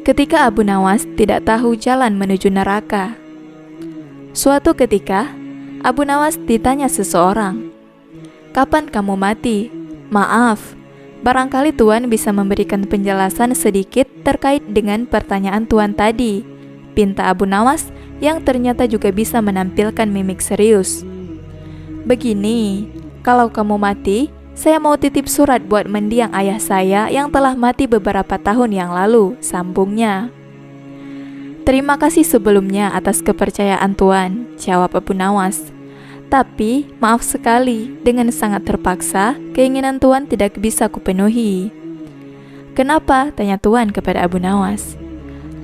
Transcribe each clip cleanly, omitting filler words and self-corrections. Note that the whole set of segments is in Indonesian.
Ketika Abu Nawas tidak tahu jalan menuju neraka. Suatu ketika, Abu Nawas ditanya seseorang, "Kapan kamu mati? Maaf, barangkali Tuan bisa memberikan penjelasan sedikit terkait dengan pertanyaan Tuan tadi," pinta Abu Nawas yang ternyata juga bisa menampilkan mimik serius. "Begini, kalau kamu mati, saya mau titip surat buat mendiang ayah saya yang telah mati beberapa tahun yang lalu," sambungnya. "Terima kasih sebelumnya atas kepercayaan Tuan," jawab Abu Nawas. "Tapi, maaf sekali, dengan sangat terpaksa, keinginan Tuan tidak bisa kupenuhi." "Kenapa?" tanya Tuan kepada Abu Nawas.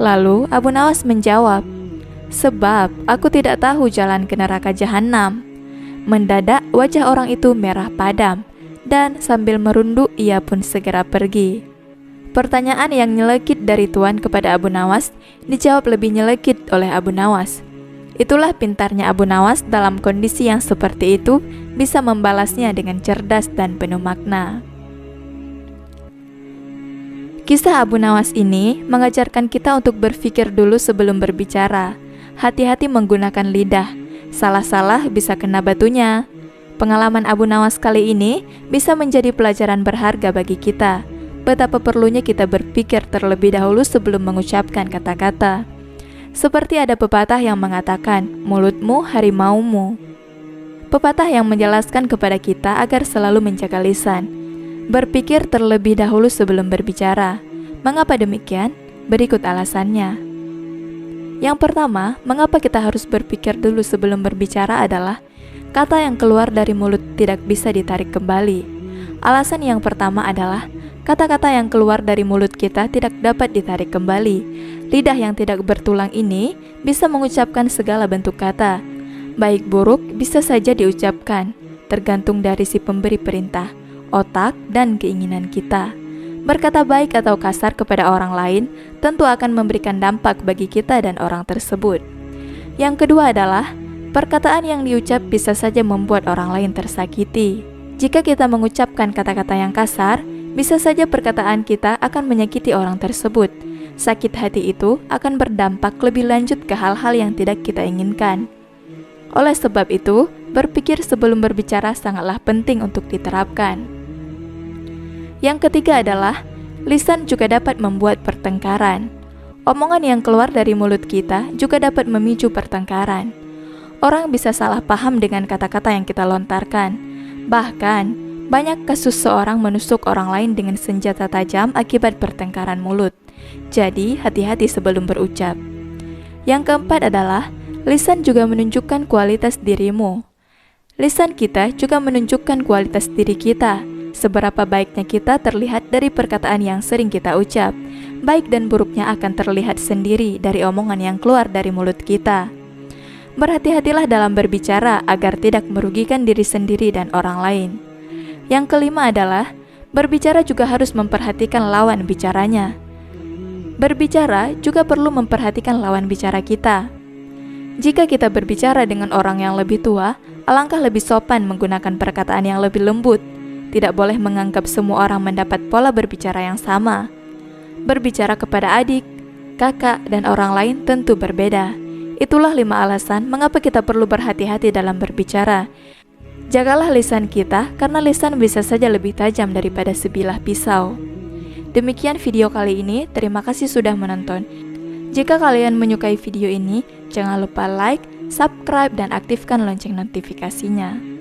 Lalu Abu Nawas menjawab, "Sebab aku tidak tahu jalan ke neraka jahanam." Mendadak wajah orang itu merah padam, dan sambil merunduk ia pun segera pergi. Pertanyaan yang nyelekit dari Tuan kepada Abu Nawas dijawab lebih nyelekit oleh Abu Nawas. Itulah pintarnya Abu Nawas dalam kondisi yang seperti itu bisa membalasnya dengan cerdas dan penuh makna. Kisah Abu Nawas ini mengajarkan kita untuk berpikir dulu sebelum berbicara. Hati-hati menggunakan lidah, salah-salah bisa kena batunya. Pengalaman Abu Nawas kali ini bisa menjadi pelajaran berharga bagi kita. Betapa perlunya kita berpikir terlebih dahulu sebelum mengucapkan kata-kata. Seperti ada pepatah yang mengatakan, mulutmu harimaumu. Pepatah yang menjelaskan kepada kita agar selalu menjaga lisan. Berpikir terlebih dahulu sebelum berbicara. Mengapa demikian? Berikut alasannya. Yang pertama, mengapa kita harus berpikir dulu sebelum berbicara adalah kata yang keluar dari mulut tidak bisa ditarik kembali. Alasan yang pertama adalah kata-kata yang keluar dari mulut kita tidak dapat ditarik kembali. Lidah yang tidak bertulang ini bisa mengucapkan segala bentuk kata. Baik buruk bisa saja diucapkan, tergantung dari si pemberi perintah, otak, dan keinginan kita. Berkata baik atau kasar kepada orang lain tentu akan memberikan dampak bagi kita dan orang tersebut. Yang kedua adalah perkataan yang diucap bisa saja membuat orang lain tersakiti. Jika kita mengucapkan kata-kata yang kasar, bisa saja perkataan kita akan menyakiti orang tersebut. Sakit hati itu akan berdampak lebih lanjut ke hal-hal yang tidak kita inginkan. Oleh sebab itu, berpikir sebelum berbicara sangatlah penting untuk diterapkan. Yang ketiga adalah, lisan juga dapat membuat pertengkaran. Omongan yang keluar dari mulut kita juga dapat memicu pertengkaran. Orang bisa salah paham dengan kata-kata yang kita lontarkan. Bahkan, banyak kasus seorang menusuk orang lain dengan senjata tajam akibat pertengkaran mulut. Jadi, hati-hati sebelum berucap. Yang keempat adalah, lisan juga menunjukkan kualitas dirimu. Lisan kita juga menunjukkan kualitas diri kita. Seberapa baiknya kita terlihat dari perkataan yang sering kita ucap. Baik dan buruknya akan terlihat sendiri dari omongan yang keluar dari mulut kita. Berhati-hatilah dalam berbicara agar tidak merugikan diri sendiri dan orang lain. Yang kelima adalah, berbicara juga harus memperhatikan lawan bicaranya. Berbicara juga perlu memperhatikan lawan bicara kita. Jika kita berbicara dengan orang yang lebih tua, alangkah lebih sopan menggunakan perkataan yang lebih lembut. Tidak boleh menganggap semua orang mendapat pola berbicara yang sama. Berbicara kepada adik, kakak, dan orang lain tentu berbeda. Itulah 5 alasan mengapa kita perlu berhati-hati dalam berbicara. Jagalah lisan kita, karena lisan bisa saja lebih tajam daripada sebilah pisau. Demikian video kali ini, terima kasih sudah menonton. Jika kalian menyukai video ini, jangan lupa like, subscribe, dan aktifkan lonceng notifikasinya.